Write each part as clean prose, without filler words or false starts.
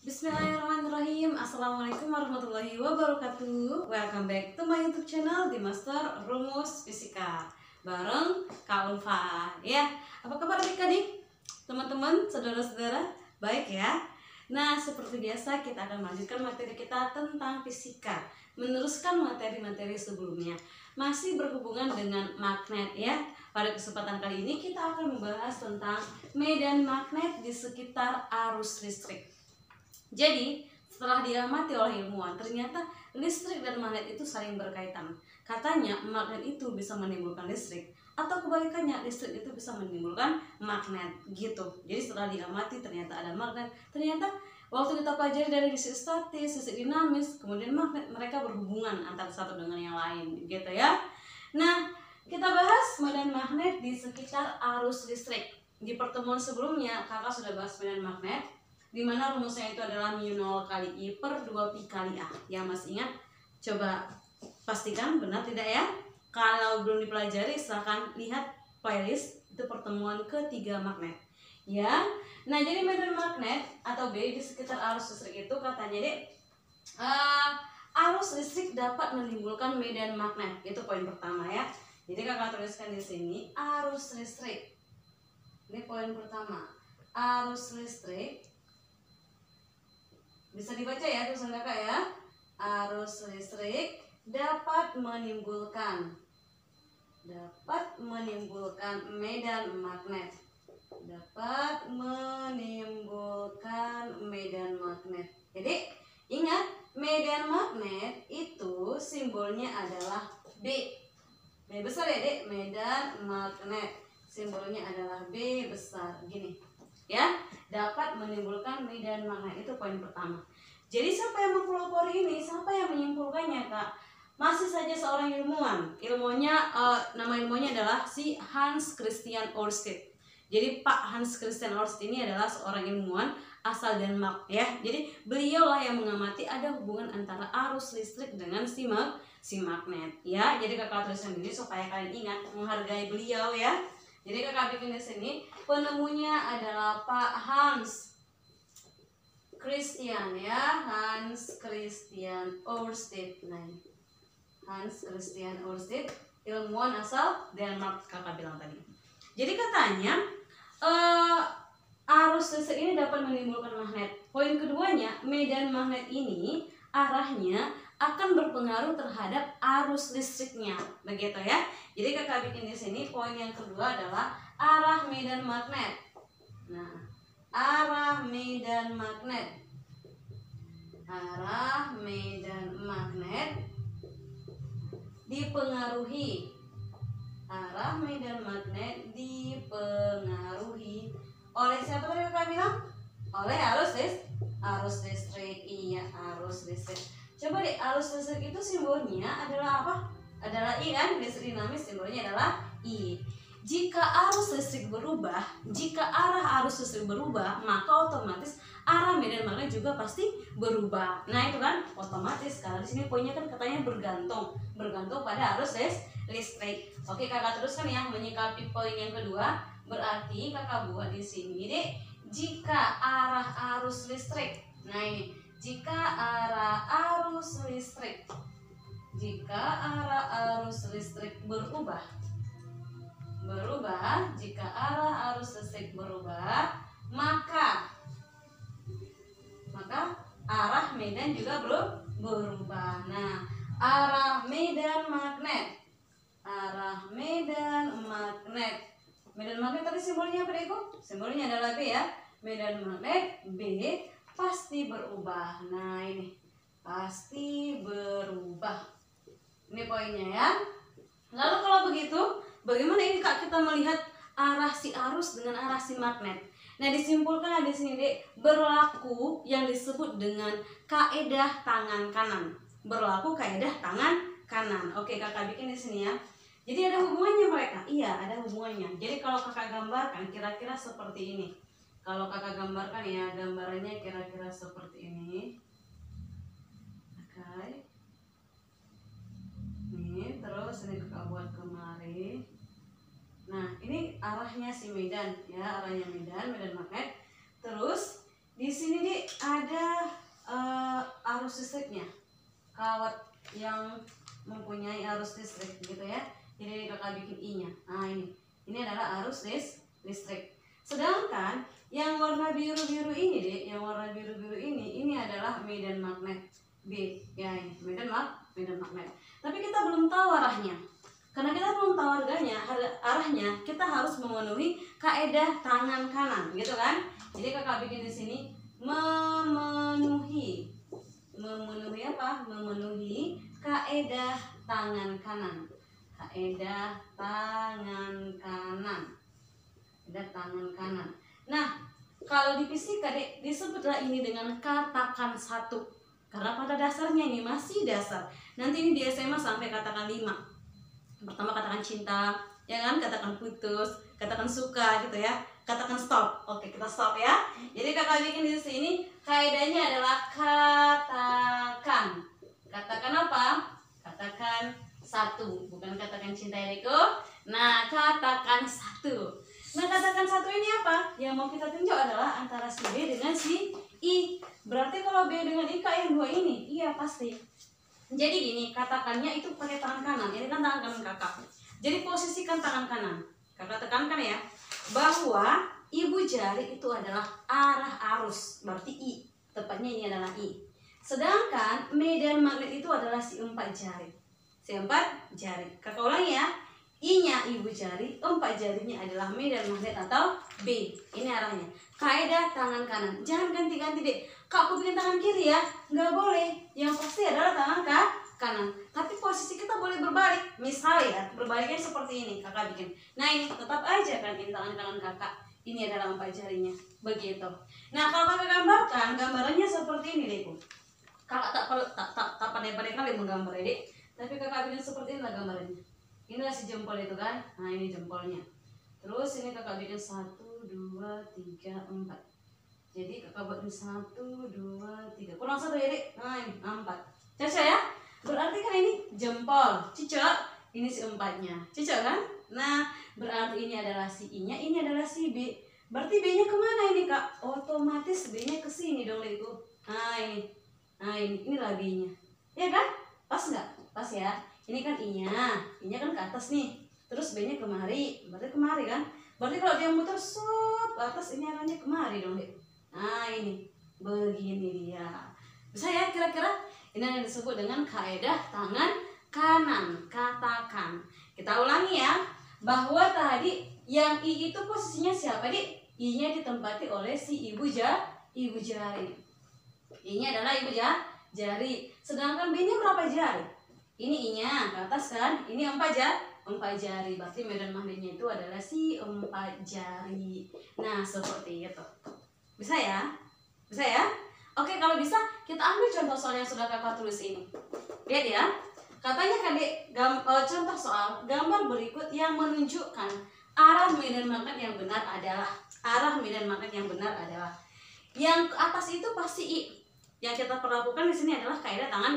Bismillahirrahmanirrahim. Assalamualaikum warahmatullahi wabarakatuh. Welcome back to my YouTube channel di Master Rumus Fisika bareng Kak Ulfa. Ya, apa kabar adik-adik, teman-teman, saudara-saudara? Baik ya. Nah, seperti biasa kita akan melanjutkan materi kita tentang fisika, meneruskan materi-materi sebelumnya. Masih berhubungan dengan magnet ya. Pada kesempatan kali ini kita akan membahas tentang medan magnet di sekitar arus listrik. Jadi, setelah diamati oleh ilmuwan, ternyata listrik dan magnet itu saling berkaitan. Katanya magnet itu bisa menimbulkan listrik, atau kebalikannya listrik itu bisa menimbulkan magnet gitu. Jadi setelah diamati ternyata ada magnet. Ternyata waktu kita pelajari dari sisi statis, sisi dinamis, kemudian magnet, mereka berhubungan antara satu dengan yang lain gitu ya. Nah, kita bahas medan magnet di sekitar arus listrik. Di pertemuan sebelumnya kakak sudah bahas medan magnet, di mana rumusnya itu adalah mu0 kali I per 2pi kali A. Yang masih ingat? Coba pastikan benar tidak ya? Kalau belum dipelajari silahkan lihat playlist, itu pertemuan ketiga magnet ya. Nah, jadi medan magnet atau B di sekitar arus listrik itu katanya dek, arus listrik dapat menimbulkan medan magnet. Itu poin pertama ya. Jadi kakak tuliskan di sini arus listrik. Ini poin pertama. Arus listrik bisa dibaca ya tulisan kakak ya. Arus listrik dapat menimbulkan medan magnet. Dapat menimbulkan medan magnet. Jadi ingat, medan magnet itu simbolnya adalah B. B besar ya dek, medan magnet. Simbolnya adalah B besar gini. Ya, dapat menimbulkan medan magnet, itu poin pertama. Jadi siapa yang mempelopori ini? Siapa yang menyimpulkannya kak? Masih saja seorang ilmuwan. Nama ilmunya adalah si Hans Christian Ørsted. Jadi Pak Hans Christian Ørsted ini adalah seorang ilmuwan asal Denmark ya. Jadi beliau lah yang mengamati ada hubungan antara arus listrik dengan si magnet ya. Jadi kakak tuliskan ini supaya kalian ingat menghargai beliau ya. Jadi kakak bikin di sini, penemunya adalah Pak Hans Christian ya, Hans Christian Ørsted. Nah, Hans Christian Ørsted, ilmuwan asal Denmark kakak bilang tadi. Jadi katanya arus listrik ini dapat menimbulkan magnet. Poin keduanya, medan magnet ini arahnya akan berpengaruh terhadap arus listriknya, begitu ya. Jadi kakak bikin di sini poin yang kedua adalah arah medan magnet. Nah, arah medan magnet. Arah medan magnet dipengaruhi. Arah medan magnet dipengaruhi oleh siapa tadi kakak bilang? Oleh arus listrik. Iya, arus listrik. Coba deh, arus listrik itu simbolnya adalah apa? Adalah I kan? Listrik dinamis simbolnya adalah I. Jika arus listrik berubah, jika arah arus listrik berubah, maka otomatis arah medan magnet juga pasti berubah. Nah, itu kan otomatis. Karena di sini poinnya kan katanya bergantung pada arus listrik. Oke, kakak teruskan ya menyikapi poin yang kedua. Berarti kakak buat di sini deh, jika arah arus listrik. Nah, ini jika arah arus listrik berubah, jika arah arus listrik berubah, maka arah medan juga berubah. Nah, arah medan magnet. Medan magnet tadi simbolnya apa deh? Simbolnya adalah B ya. Medan magnet B pasti berubah. Nah, ini pasti berubah. Ini poinnya ya. Lalu kalau begitu, bagaimana ini kak kita melihat arah si arus dengan arah si magnet? Nah, disimpulkan di sini dek, berlaku yang disebut dengan kaedah tangan kanan. Berlaku kaedah tangan kanan. Oke, kakak bikin di sini ya. Jadi ada hubungannya mereka? Iya, ada hubungannya. Jadi kalau kakak gambarkan kira-kira seperti ini. Kalau kakak gambarkan ya, gambarannya kira-kira seperti ini. Oke. Nih, terus ini kakak buat kemari. Nah, ini arahnya si medan ya, arahnya medan magnet. Terus di sini nih ada arus listriknya, kawat yang mempunyai arus listrik gitu ya. Jadi kakak bikin I-nya. Nah ini adalah arus listrik. Sedangkan yang warna biru-biru ini deh, yang warna biru-biru ini adalah medan magnet B. Ya ini medan magnet. Tapi kita belum tahu arahnya. Karena kita belum tahu arahnya, kita harus memenuhi kaedah tangan kanan, gitu kan? Jadi kakak bikin di sini memenuhi apa? Memenuhi kaedah tangan kanan. Kaedah tangan kanan. Kaedah tangan kanan. Nah, kalau di fisika disebutlah ini dengan katakan satu. Karena pada dasarnya ini masih dasar. Nanti ini di SMA sampai katakan 5. Pertama katakan cinta, ya kan? Katakan putus, katakan suka gitu ya. Katakan stop. Oke, kita stop ya. Jadi kakak bikin di sini kaidahnya adalah katakan. Katakan apa? Katakan satu, bukan katakan cinta ya Deko. Nah, katakan satu. Nah, katakan satu ini apa? Yang mau kita tinjau adalah antara si B dengan si I. Berarti kalau B dengan I yang dua ini, iya pasti. Jadi gini, katakannya itu pakai tangan kanan. Ini kan tangan kanan kakak. Jadi posisikan tangan kanan. Kakak tekankan ya, bahwa ibu jari itu adalah arah arus. Berarti I. Tepatnya ini adalah I. Sedangkan medan magnet itu adalah si 4 jari. Si 4 jari. Kakak ulangi ya. I-nya ibu jari, 4 jarinya adalah medan magnet atau B. Ini arahnya. Kaidah tangan kanan. Jangan ganti-ganti deh. Kak, aku bikin tangan kiri ya. Nggak boleh. Yang pasti adalah tangan kanan. Tapi posisi kita boleh berbalik. Misal ya, berbaliknya seperti ini. Kakak bikin. Nah ini tetap aja kan ini tangan kanan kakak. Ini adalah 4 jarinya. Begitu. Nah kalau kakak gambarkan, gambarannya seperti ini deh. Kakak tak pandai-pandai kali menggambar ya dek. Tapi kakak bikin seperti inilah gambarannya. Inilah si jempol itu kan. Nah ini jempolnya. Terus ini kakak bikin 1, 2, 3, 4. Jadi kakak buat ini 1, 2, 3. Kurang 1 ya dek. Nah ini 4. Cocok ya. Berarti kan ini jempol. Cocok. Ini si 4-nya. Cocok kan? Nah berarti ini adalah si I-nya. Ini adalah si B. Berarti B-nya kemana ini kak? Otomatis B-nya ke sini dong Lego. Nah ini. Nah inilah B-nya. Ya kan? Pas nggak? Pas ya. Ini kan I-nya. I-nya kan ke atas nih. Terus B-nya kemari. Berarti kemari kan? Berarti kalau dia muter ke atas, ini arahnya kemari dong dek. Nah ini. Begini dia. Bisa ya kira-kira? Ini yang disebut dengan kaedah tangan kanan. Katakan. Kita ulangi ya. Bahwa tadi yang I itu posisinya siapa dek? I-nya ditempati oleh si ibu jari. I-nya adalah ibu jari. Sedangkan B-nya berapa jari? Ini I-nya ke atas kan? Ini 4 jari. Berarti medan magnetnya itu adalah si 4 jari. Nah, seperti itu. Bisa ya? Bisa ya? Oke, kalau bisa kita ambil contoh soal yang sudah kakak tulis ini. Lihat ya. Katanya kan contoh soal gambar berikut yang menunjukkan arah medan magnet yang benar adalah yang ke atas itu pasti I. Yang kita perlakukan di sini adalah kaidah tangan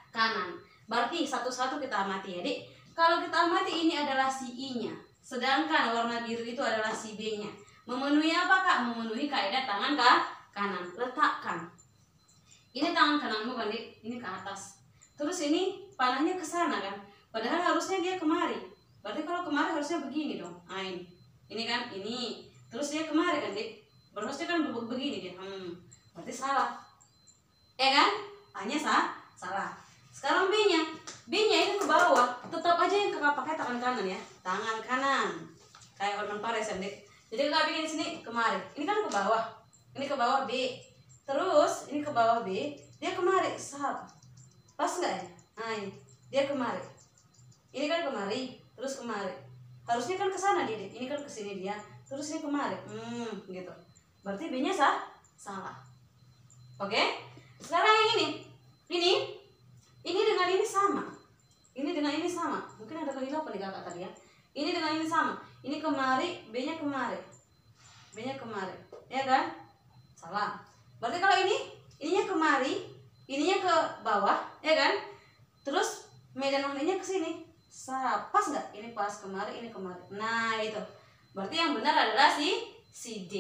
kanan. Berarti satu-satu kita amati ya, Dik. Kalau kita amati ini adalah si I-nya. Sedangkan warna biru itu adalah si B-nya. Memenuhi apa, Kak? Memenuhi kaidah tangan kanan. Letakkan. Ini tangan kananmu kan, Dik. Ini ke atas. Terus ini panahnya ke sana kan. Padahal harusnya dia kemari. Berarti kalau kemari harusnya begini dong. Nah ini. Ini kan, ini. Terus dia kemari kan, Dik. Harusnya kan begini dia. Berarti salah. Ya kan? Hanya salah. Sekarang B-nya. B-nya ini ke bawah. Tetap aja yang kakak pakai tangan kanan ya. Tangan kanan. Kayak Orman Pares ya, Dik. Jadi kakak bikin di sini kemari. Ini kan ke bawah. Ini ke bawah B. Terus ini ke bawah B. Dia kemari. Salah. Pas nggak ya? Nah ini. Dia kemari. Ini kan kemari. Terus kemari. Harusnya kan ke sana dia. Ini kan ke sini dia. Terus ini kemari. Gitu. Berarti B-nya salah. Oke? Sekarang yang ini. Ini dengan ini sama. Ini dengan ini sama. Mungkin ada kehilapan di kakak tadi ya. Ini dengan ini sama. Ini kemari, B-nya kemari. B-nya kemari. Ya kan? Salah. Berarti kalau ininya kemari, ininya ke bawah, ya kan? Terus medan magnetnya ke sini. Pas nggak? Ini pas kemari, ini kemari. Nah, itu. Berarti yang benar adalah si D.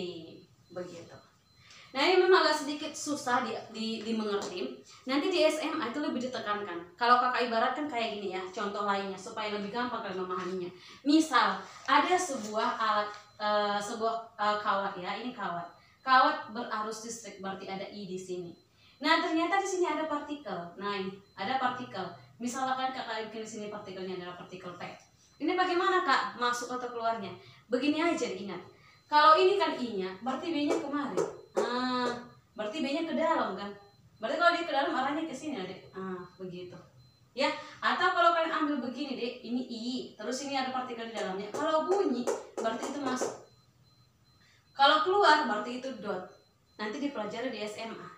Begitu. Nah, ini memang agak sedikit susah dimengerti, nanti di SMA itu lebih ditekankan. Kalau kakak ibaratkan kayak gini ya, contoh lainnya supaya lebih gampang kalian memahaminya. Misal ada sebuah alat, kawat ya, ini kawat. Kawat berarus listrik, berarti ada I di sini. Nah ternyata di sini ada partikel. Nah ini ada partikel. Misalkan kakak bikin di sini partikelnya adalah partikel P. Ini bagaimana kak masuk atau keluarnya? Begini aja diingat. Kalau ini kan I-nya, berarti B-nya kemari. Nah, berarti B-nya ke dalam kan? Berarti kalau dia ke dalam arahnya ke sini Dek. Begitu. Ya, atau kalau kalian ambil begini Dek, ini I, terus ini ada partikel di dalamnya. Kalau bunyi, berarti itu masuk. Kalau keluar, berarti itu dot. Nanti dipelajari di SMA.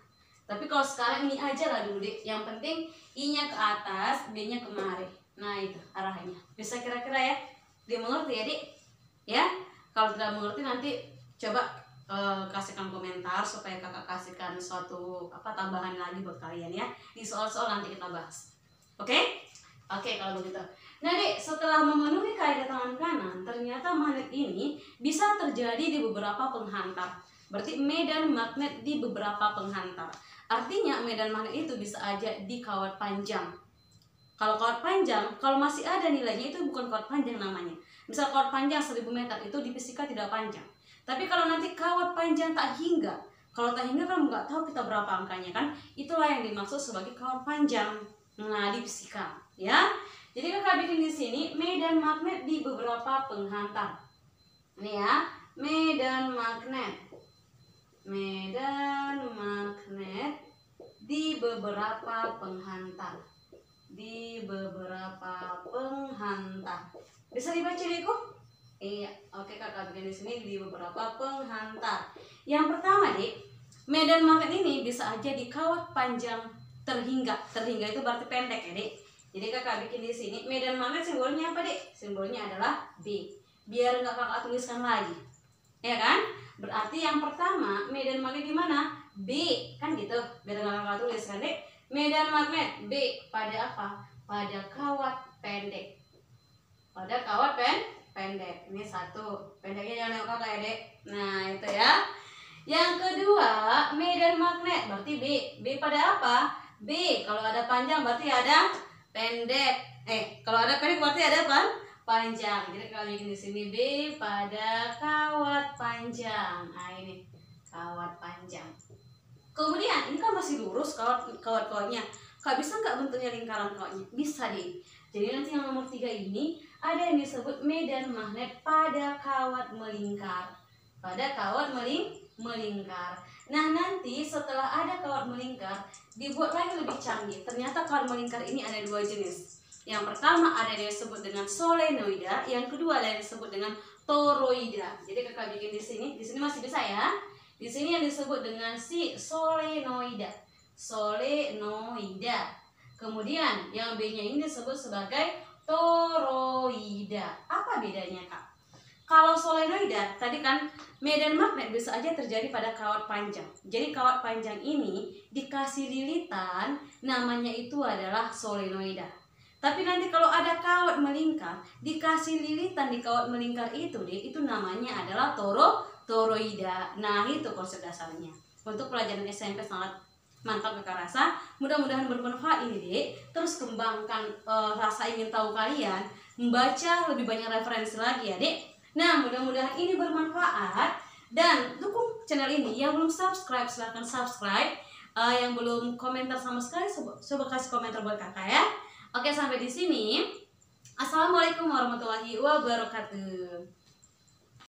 Tapi kalau sekarang ini aja lah dulu Dek. Yang penting I-nya ke atas, B-nya kemari. Nah, itu arahnya. Bisa kira-kira ya? Dia mengerti ya Dek? Ya? Kalau tidak mengerti nanti coba kasihkan komentar supaya kakak kasihkan suatu tambahan lagi buat kalian ya. Di soal-soal nanti kita bahas. Oke? Oke kalau begitu. Nah Dek, setelah memenuhi kaidah tangan kanan, ternyata magnet ini bisa terjadi di beberapa penghantar. Berarti medan magnet di beberapa penghantar. Artinya medan magnet itu bisa aja di kawat panjang. Kalau kawat panjang, kalau masih ada nilainya itu bukan kawat panjang namanya. Misal kawat panjang 1000 meter itu di fisika tidak panjang. Tapi kalau nanti kawat panjang tak hingga, kalau tak hingga kan nggak tahu kita berapa angkanya kan, itulah yang dimaksud sebagai kawat panjang. Nah di fisika, ya. Jadi kakak bikin di sini medan magnet di beberapa penghantar. Ini ya, medan magnet di beberapa penghantar. Bisa dibaca Deku? Iya, oke kakak bikin di sini di beberapa penghantar. Yang pertama Dek, medan magnet ini bisa aja di kawat panjang terhingga. Terhingga itu berarti pendek ya Dek. Jadi kakak bikin di sini medan magnet simbolnya apa Dek? Simbolnya adalah B. Biar nggak kakak tuliskan lagi, ya kan? Berarti yang pertama medan magnet di mana? B, kan gitu. Biar nggak kakak tulis kan Dek? Medan magnet B pada apa? Pada kawat pendek. Pada kawat pendek. Ini satu. Pendeknya jangan nengok kakak ya Dek. Nah itu ya. Yang kedua medan magnet berarti B. B pada apa? B kalau ada panjang berarti ada pendek. Kalau ada pendek berarti ada panjang. Jadi kalau bikin di sini B pada kawat panjang. Nah ini kawat panjang. Kemudian ini kan masih lurus kawat-kawatnya. Kak bisa nggak bentuknya lingkaran kawatnya? Bisa deh. Jadi nanti yang nomor 3 ini ada yang disebut medan magnet pada kawat melingkar. Pada kawat melingkar. Nah nanti setelah ada kawat melingkar dibuat lagi lebih canggih. Ternyata kawat melingkar ini ada 2 jenis. Yang pertama ada yang disebut dengan solenoida, yang kedua ada yang disebut dengan toroida. Jadi kakak bikin di sini masih bisa ya. Di sini yang disebut dengan si solenoida. Solenoida. Kemudian yang B-nya ini disebut sebagai toroida. Apa bedanya Kak? Kalau solenoida tadi kan medan magnet bisa aja terjadi pada kawat panjang. Jadi kawat panjang ini dikasih lilitan, namanya itu adalah solenoida. Tapi nanti kalau ada kawat melingkar, dikasih lilitan di kawat melingkar itu namanya adalah toroida. Nah itu konsep dasarnya. Untuk pelajaran SMP sangat mantap kakak rasa. Mudah-mudahan bermanfaat ini Dek. Terus kembangkan rasa ingin tahu kalian, membaca lebih banyak referensi lagi ya Dek. Nah mudah-mudahan ini bermanfaat. Dan dukung channel ini. Yang belum subscribe silahkan subscribe. Yang belum komentar sama sekali coba kasih komentar buat kakak ya. Oke sampai di sini. Assalamualaikum warahmatullahi wabarakatuh.